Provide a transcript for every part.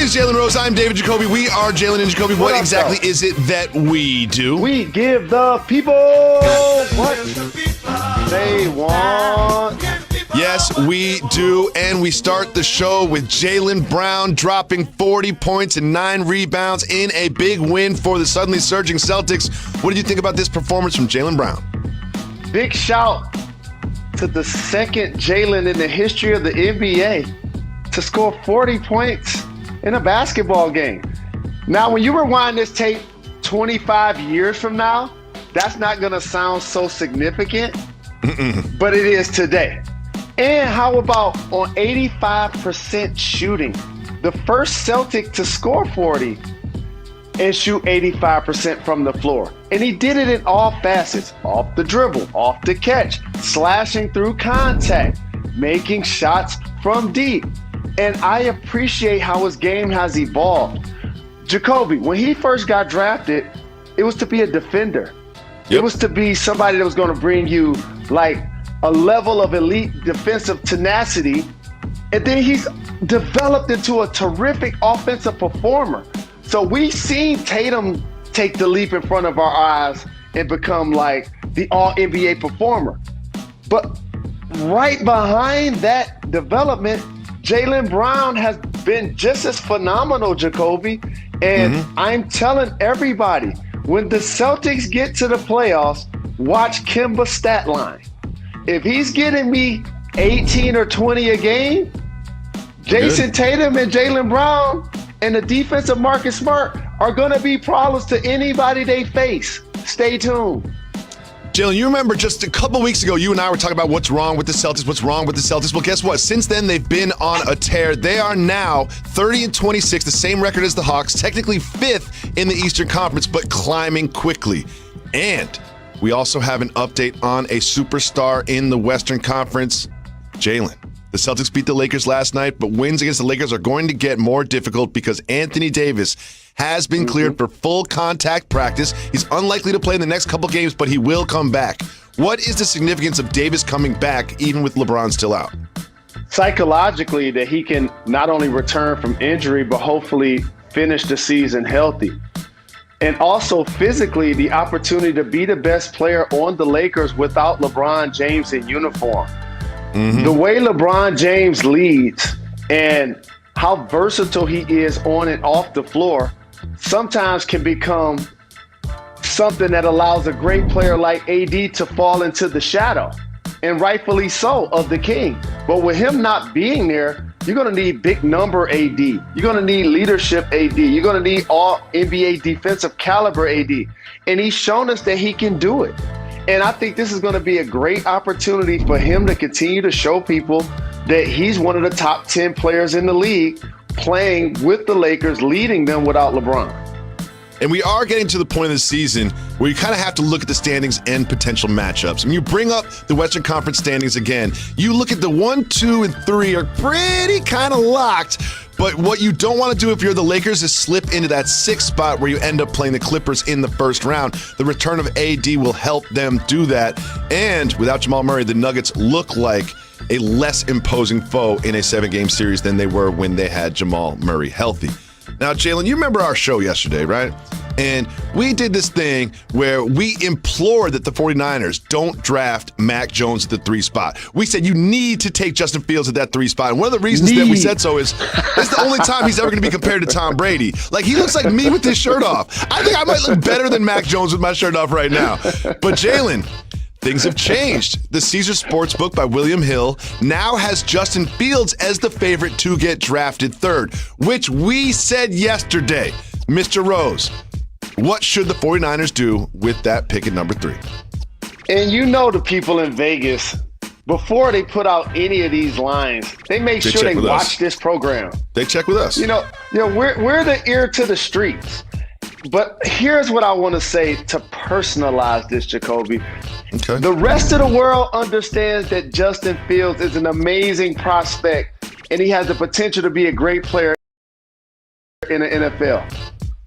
is Jalen Rose. I'm David Jacoby. We are Jalen and Jacoby. What exactly is it that we do? We give the people what they want. Yes, we do. And we start the show with Jaylen Brown dropping 40 points and 9 rebounds in a big win for the suddenly surging Celtics. What did you think about this performance from Jaylen Brown? Big shout to the second Jalen in the history of the NBA to score 40 points in a basketball game. Now, when you rewind this tape 25 years from now, that's not going to sound so significant, but it is today. And how about on 85% shooting? The first Celtic to score 40 and shoot 85% from the floor. And he did it in all facets, off the dribble, off the catch, slashing through contact, making shots from deep. And I appreciate how his game has evolved. Jacoby, when he first got drafted, it was to be a defender. Yep. It was to be somebody that was going to bring you like a level of elite defensive tenacity. And then he's developed into a terrific offensive performer. So we've seen Tatum take the leap in front of our eyes and become like the all-NBA performer. But right behind that development, Jaylen Brown has been just as phenomenal, Jacoby. And I'm telling everybody, when the Celtics get to the playoffs, watch Kemba's stat line. If he's getting me 18 or 20 a game, Jason Tatum and Jaylen Brown and the defense of Marcus Smart are going to be problems to anybody they face. Stay tuned. Jalen, you remember just a couple weeks ago, you and I were talking about what's wrong with the Celtics. Well, guess what? Since then, they've been on a tear. They are now 30-26, the same record as the Hawks, technically 5th in the Eastern Conference, but climbing quickly. And we also have an update on a superstar in the Western Conference, Jalen. The Celtics beat the Lakers last night, but wins against the Lakers are going to get more difficult because Anthony Davis has been cleared for full contact practice. He's unlikely to play in the next couple games, but he will come back. What is the significance of Davis coming back, even with LeBron still out? Psychologically, that he can not only return from injury, but hopefully finish the season healthy. And also physically, the opportunity to be the best player on the Lakers without LeBron James in uniform. The way LeBron James leads and how versatile he is on and off the floor sometimes can become something that allows a great player like AD to fall into the shadow, and rightfully so, of the king. But with him not being there, you're going to need big number AD. You're going to need leadership AD. You're going to need all NBA defensive caliber AD. And he's shown us that he can do it. And I think this is going to be a great opportunity for him to continue to show people that he's one of the top 10 players in the league, playing with the Lakers, leading them without LeBron. And we are getting to the point of the season where you kind of have to look at the standings and potential matchups. When you bring up the Western Conference standings again, you look at the 1, 2, and 3 are pretty kind of locked. But what you don't want to do if you're the Lakers is slip into that 6th spot where you end up playing the Clippers in the first round. The return of AD will help them do that. And without Jamal Murray, the Nuggets look like a less imposing foe in a 7-game series than they were when they had Jamal Murray healthy. Now, Jalen, you remember our show yesterday, right? And we did this thing where we implored that the 49ers don't draft Mac Jones at the 3 spot. We said you need to take Justin Fields at that 3 spot. And one of the reasons that we said so is it's the only time he's ever going to be compared to Tom Brady. Like, he looks like me with his shirt off. I think I might look better than Mac Jones with my shirt off right now. But Jalen, things have changed. The Caesars Sportsbook by William Hill now has Justin Fields as the favorite to get drafted 3rd, which we said yesterday. Mr. Rose, what should the 49ers do with that pick at number 3? And you know the people in Vegas, before they put out any of these lines, they make sure they watch this program. They check with us. You know, we're the ear to the streets. But here's what I want to say to personalize this, Jacoby. Okay. The rest of the world understands that Justin Fields is an amazing prospect and he has the potential to be a great player in the NFL.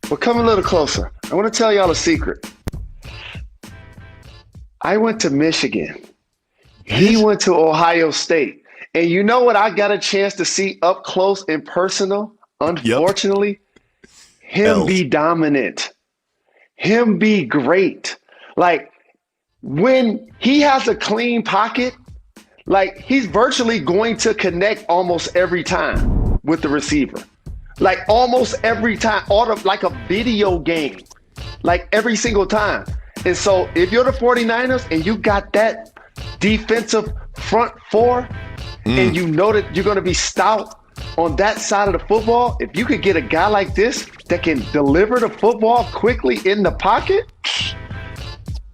But come a little closer. I want to tell y'all a secret. I went to Michigan. He went to Ohio State. And you know what I got a chance to see up close and personal? Unfortunately, him L's. be dominant, him be great. Like when he has a clean pocket, like he's virtually going to connect almost every time with the receiver. Like almost every time, like a video game, like every single time. And so if you're the 49ers and you got that defensive front four and you know that you're going to be stout on that side of the football, if you could get a guy like this that can deliver the football quickly in the pocket,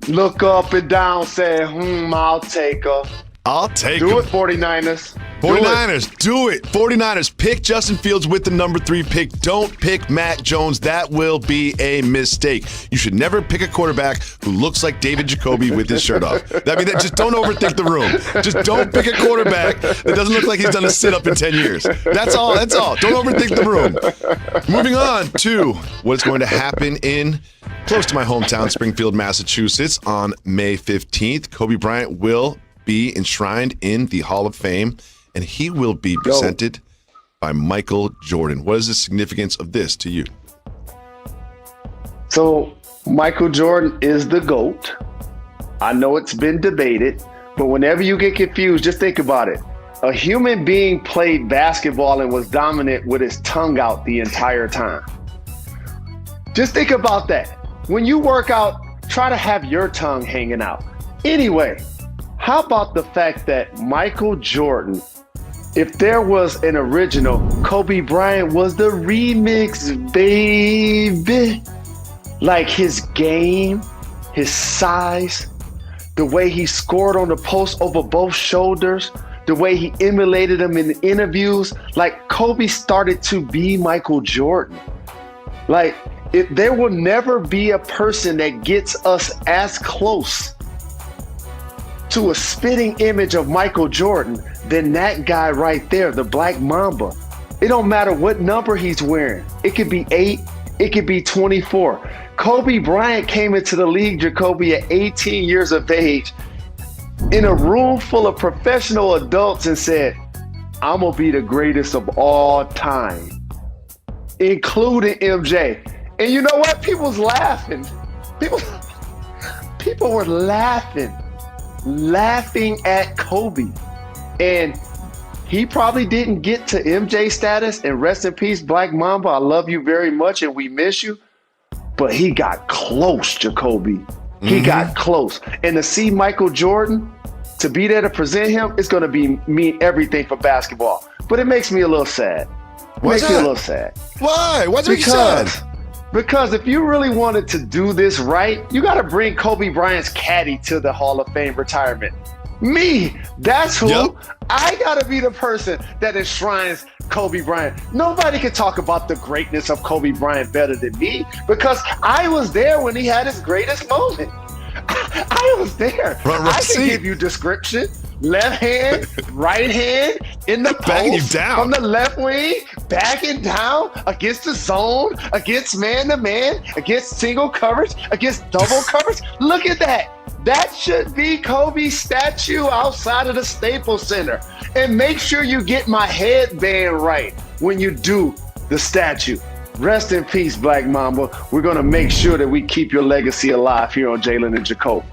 look up and down, say, I'll take her. I'll take Do him. it, 49ers. 49ers, do it. 49ers, pick Justin Fields with the number 3 pick. Don't pick Mac Jones. That will be a mistake. You should never pick a quarterback who looks like David Jacoby with his shirt off. Just don't overthink the room. Just don't pick a quarterback that doesn't look like he's done a sit-up in 10 years. That's all. That's all. Don't overthink the room. Moving on to what's going to happen in close to my hometown, Springfield, Massachusetts, on May 15th. Kobe Bryant will be enshrined in the Hall of Fame, and he will be presented by Michael Jordan. What is the significance of this to you? So Michael Jordan is the GOAT. I know it's been debated, but whenever you get confused, just think about it. A human being played basketball and was dominant with his tongue out the entire time. Just think about that. When you work out, try to have your tongue hanging out. Anyway, how about the fact that Michael Jordan, if there was an original, Kobe Bryant was the remix, baby. Like his game, his size, the way he scored on the post over both shoulders, the way he emulated him in interviews, like Kobe started to be Michael Jordan. Like there will never be a person that gets us as close to a spitting image of Michael Jordan than that guy right there, the Black Mamba. It don't matter what number he's wearing. It could be 8, it could be 24. Kobe Bryant came into the league, Jacoby, at 18 years of age in a room full of professional adults and said, I'm gonna be the greatest of all time, including MJ. And you know what? People was laughing. People were laughing at Kobe. And he probably didn't get to MJ status, and rest in peace, Black Mamba. I love you very much and we miss you. But he got close, Jacoby. He got close. And to see Michael Jordan, to be there to present him, it's going to mean everything for basketball. But it makes me a little sad. Why? Why's it sad? Because if you really wanted to do this right, you got to bring Kobe Bryant's caddy to the Hall of Fame retirement. Me, that's who. Yep. I got to be the person that enshrines Kobe Bryant. Nobody can talk about the greatness of Kobe Bryant better than me, because I was there when he had his greatest moment. I was there. I can give you description. Left hand, right hand, in the Backing you post, down. from the left wing, backing down, against the zone, against man-to-man, against single coverage, against double coverage. Look at that. That should be Kobe's statue outside of the Staples Center. And make sure you get my headband right when you do the statue. Rest in peace, Black Mamba. We're going to make sure that we keep your legacy alive here on Jalen and Jacob.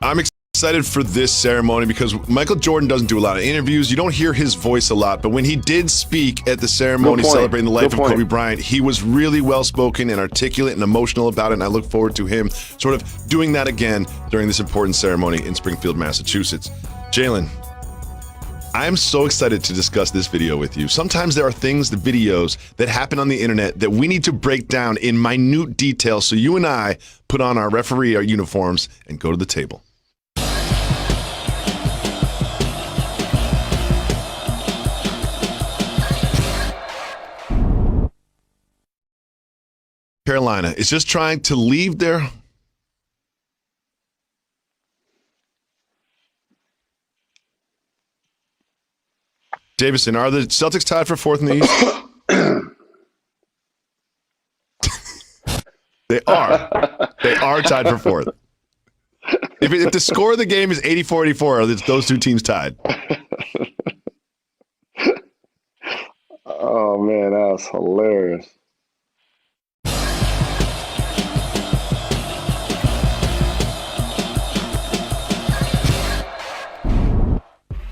I'm excited for this ceremony because Michael Jordan doesn't do a lot of interviews. You don't hear his voice a lot, but when he did speak at the ceremony celebrating the life of Kobe Bryant, he was really well-spoken and articulate and emotional about it, and I look forward to him sort of doing that again during this important ceremony in Springfield, Massachusetts. Jalen, I'm so excited to discuss this video with you. Sometimes there are things, the videos that happen on the internet that we need to break down in minute detail, so you and I put on our referee uniforms and go to the table. Carolina is just trying to leave their... Davison, are the Celtics tied for fourth in the East? They are. They are tied for fourth. If the score of the game is 84-84, are those two teams tied? Oh, man, That's hilarious.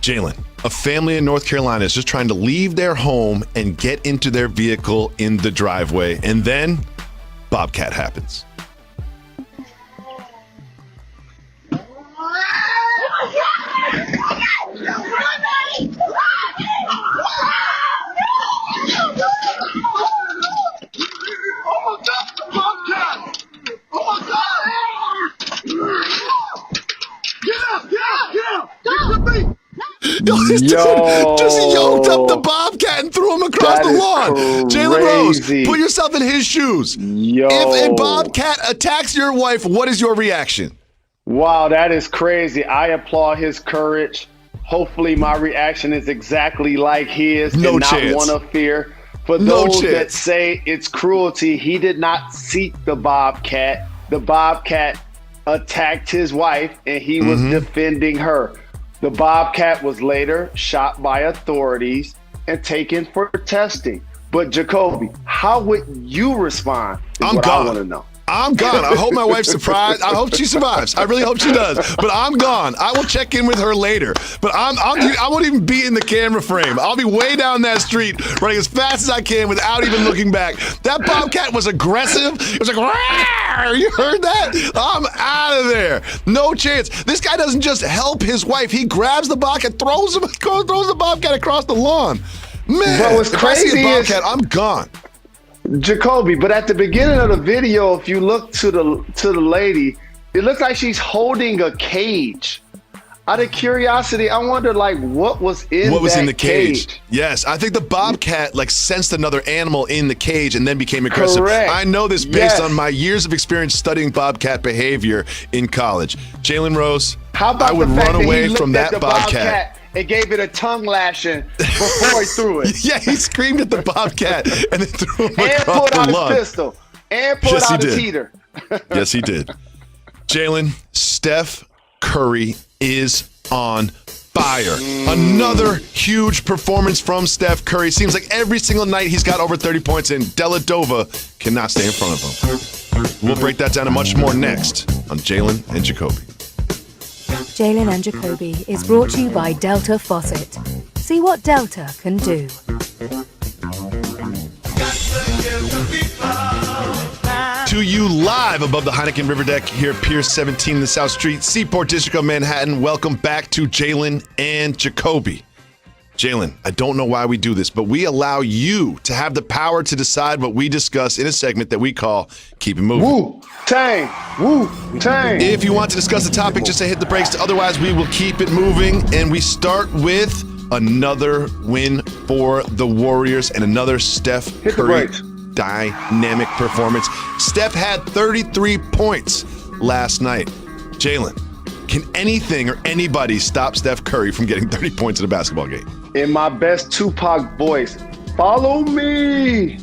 Jalen, a family in North Carolina is just trying to leave their home and get into their vehicle in the driveway. And then Bobcat happens. Just yoked up the Bobcat and threw him across the lawn. Jalen Rose, put yourself in his shoes. If a Bobcat attacks your wife, what is your reaction? Wow, that is crazy. I applaud his courage. Hopefully my reaction is exactly like his and not one of fear. For those that say it's cruelty, he did not seek the Bobcat. The Bobcat attacked his wife and he was defending her. The Bobcat was later shot by authorities and taken for testing. But Jacoby, how would you respond? I want to know. I'm gone. I hope my wife's surprised. I hope she survives. I really hope she does. But I'm gone. I will check in with her later. But I won't even be in the camera frame. I'll be way down that street running as fast as I can without even looking back. That Bobcat was aggressive. It was like, rawr! You heard that? I'm out of there. No chance. This guy doesn't just help his wife. He grabs the Bobcat, throws the Bobcat across the lawn. Man, bro, what's crazy if I see a Bobcat, I'm gone. Jacoby, but at the beginning of the video, if you look to the lady, it looks like she's holding a cage. Out of curiosity, I wonder what was in the cage. Yes, I think the Bobcat sensed another animal in the cage and then became aggressive. Correct. I know this based on my years of experience studying Bobcat behavior in college. Jalen Rose, how about I would the fact run away that from that Bobcat. And gave it a tongue lashing before he threw it. Yeah, he screamed at the Bobcat and then threw him and across pulled out the lawn. his pistol. And pulled out his heater. Yes, he did. Jalen, Steph Curry is on fire. Another huge performance from Steph Curry. Seems like every single night he's got over 30 points, and Deladova cannot stay in front of him. We'll break that down and much more next on Jalen and Jacoby. Jalen and Jacoby is brought to you by Delta Faucet. See what Delta can do. To you live above the Heineken River Deck here at Pier 17 in the South Street, Seaport District of Manhattan. Welcome back to Jalen and Jacoby. Jalen, I don't know why we do this, but we allow you to have the power to decide what we discuss in a segment that we call Keep It Moving. Wu-Tang! Wu-Tang! If you want to discuss the topic, just hit the brakes. Otherwise, we will keep it moving. And we start with another win for the Warriors and another Steph Curry dynamic performance. Steph had 33 points last night. Jalen, can anything or anybody stop Steph Curry from getting 30 points in a basketball game? In my best Tupac voice, follow me.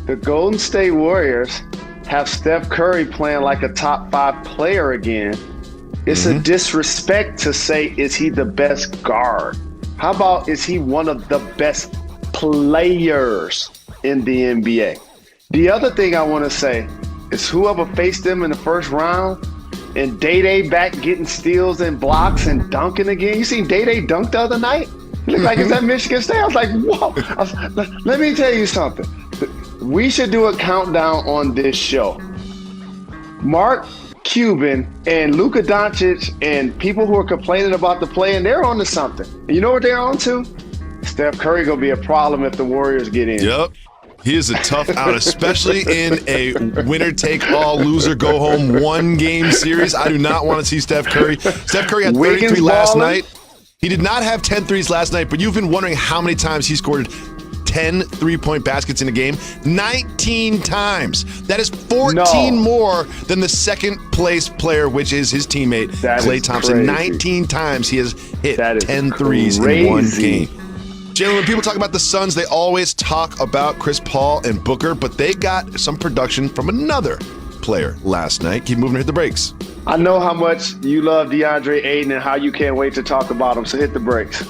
The Golden State Warriors have Steph Curry playing like a top 5 player again. It's a disrespect to say, is he the best guard? How about, is he one of the best players in the NBA? The other thing I want to say is whoever faced them in the first round, and Day-Day back getting steals and blocks and dunking again. You seen Day-Day dunk the other night? He looked like he's at Michigan State. I was like, whoa. Let me tell you something. We should do a countdown on this show. Mark Cuban and Luka Doncic and people who are complaining about the play, and they're on to something. And you know what they're on to? Steph Curry going to be a problem if the Warriors get in. Yep. He is a tough out, especially in a winner-take-all, loser-go-home one-game series. I do not want to see Steph Curry. Steph Curry had 33 last night. He did not have 10 threes last night, but you've been wondering how many times he scored 10 three-point baskets in a game. 19 times. That is 14 more than the second-place player, which is his teammate, Klay Thompson. Crazy. 19 times he has hit 10 threes in one game. Jalen, when people talk about the Suns, they always talk about Chris Paul and Booker, but they got some production from another player last night. Keep moving, hit the brakes. I know how much you love DeAndre Ayton and how you can't wait to talk about him, so hit the brakes.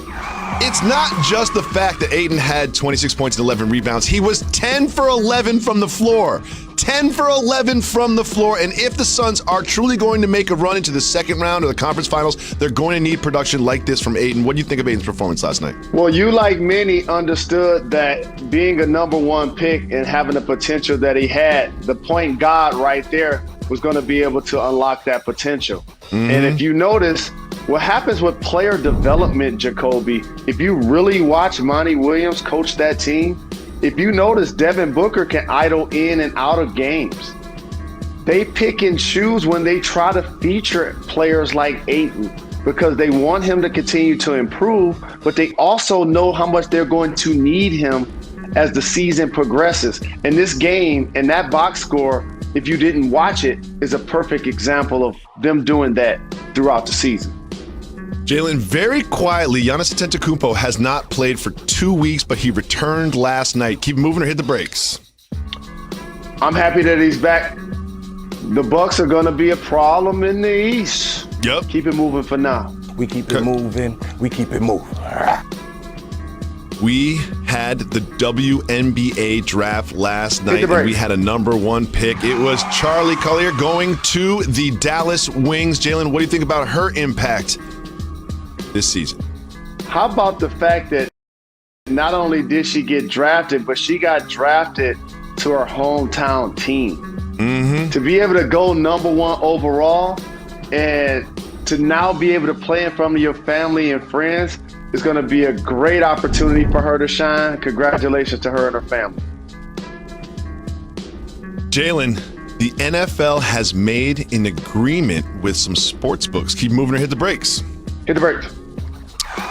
It's not just the fact that Ayton had 26 points and 11 rebounds. He was 10 for 11 from the floor. 10 for 11 from the floor. And if the Suns are truly going to make a run into the second round of the conference finals, they're going to need production like this from Ayton. What do you think of Ayton's performance last night? Well, you, like many, understood that being a number one pick and having the potential that he had, the point guard right there was going to be able to unlock that potential. And if you notice, what happens with player development, Jacoby, if you really watch Monty Williams coach that team, if you notice, Devin Booker can idle in and out of games. They pick and choose when they try to feature players like Ayton because they want him to continue to improve, but they also know how much they're going to need him as the season progresses. And this game and that box score, if you didn't watch it, is a perfect example of them doing that throughout the season. Jalen, very quietly, Giannis Antetokounmpo has not played for 2 weeks, but he returned last night. Keep moving or hit the brakes. I'm happy that he's back. The Bucks are going to be a problem in the East. Yep. Keep it moving for now. We keep it moving. We keep it moving. We had the WNBA draft last night, and we had a number one pick. It was Charlie Collier going to the Dallas Wings. Jalen, what do you think about her impact this season? How about the fact that not only did she get drafted, but she got drafted to her hometown team. To be able to go number one overall and to now be able to play in front of your family and friends is going to be a great opportunity for her to shine. Congratulations to her and her family. Jalen, the NFL has made an agreement with some sports books. Keep moving or hit the brakes. Hit the brakes.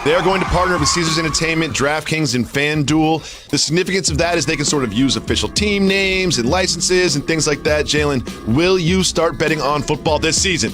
They are going to partner with Caesars Entertainment, DraftKings, and FanDuel. The significance of that is they can sort of use official team names and licenses and things like that. Jalen, will you start betting on football this season?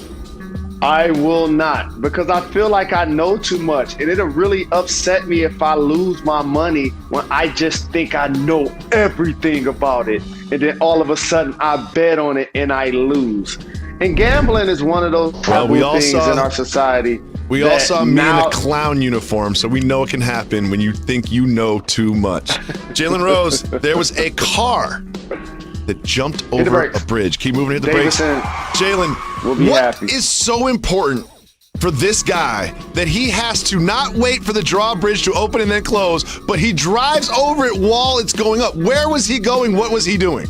I will not, because I feel like I know too much, and it'll really upset me if I lose my money when I just think I know everything about it, and then all of a sudden I bet on it and I lose. And gambling is one of those taboo things in our society. We all saw me in a clown uniform, so we know it can happen when you think you know too much. Jalen Rose, there was a car that jumped over a bridge. Keep moving, hit the brakes. Jalen, what is so important for this guy that he has to not wait for the drawbridge to open and then close, but he drives over it while it's going up? Where was he going? What was he doing?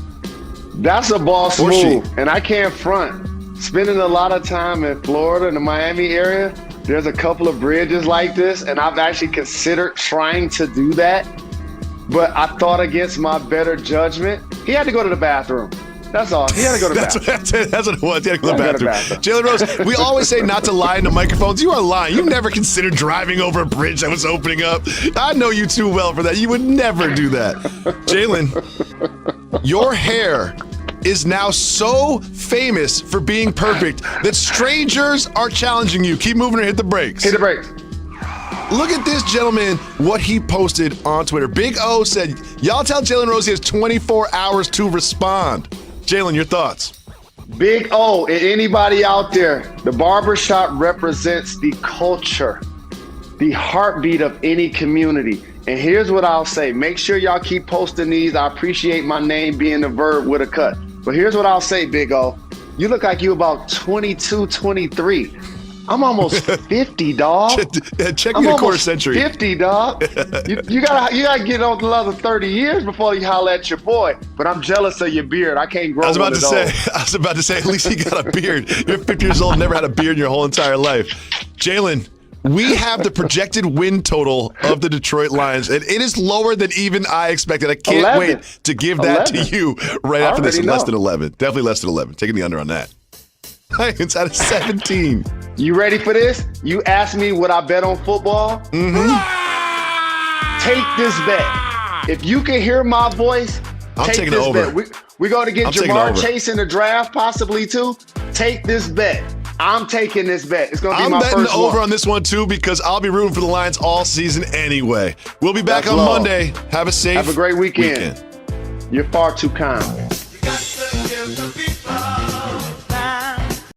That's a boss move, and I can't front. Spending a lot of time in Florida and the Miami area, there's a couple of bridges like this, and I've actually considered trying to do that, but I thought against my better judgment. He had to go to the bathroom. That's all. He had to go to the bathroom. That's what it was. He had to go to the bathroom. Jalen Rose, we always say not to lie into microphones. You are lying. You never considered driving over a bridge that was opening up. I know you too well for that. You would never do that. Jalen, your hair is now so famous for being perfect that strangers are challenging you. Keep moving or hit the brakes. Hit the brakes. Look at this gentleman, what he posted on Twitter. Big O said, y'all tell Jalen Rose he has 24 hours to respond. Jalen, your thoughts? Big O and anybody out there, the barbershop represents the culture, the heartbeat of any community. And here's what I'll say. Make sure y'all keep posting these. I appreciate my name being a verb with a cut. But here's what I'll say, Big O. You look like you about 22, 23. I'm almost 50, dog. Check me a quarter century. 50, dog. you gotta get on another 30 years before you holler at your boy. But I'm jealous of your beard. I can't grow one of those. I was about to say, at least he got a beard. You're 50 years old, never had a beard in your whole entire life. Jalen, we have the projected win total of the Detroit Lions, and it is lower than even I expected. I can't wait to give that to you right after this. Less than 11. Definitely less than 11. Taking the under on that. It's out of 17. You ready for this? You asked me would I bet on football? Take this bet. If you can hear my voice, take this bet. We're going to get Jamar Chase in the draft possibly too. Take this bet. I'm taking this bet. It's going to be my first one. I'm betting over on this one too because I'll be rooting for the Lions all season anyway. We'll be back on Monday. Have a great weekend. You're far too kind.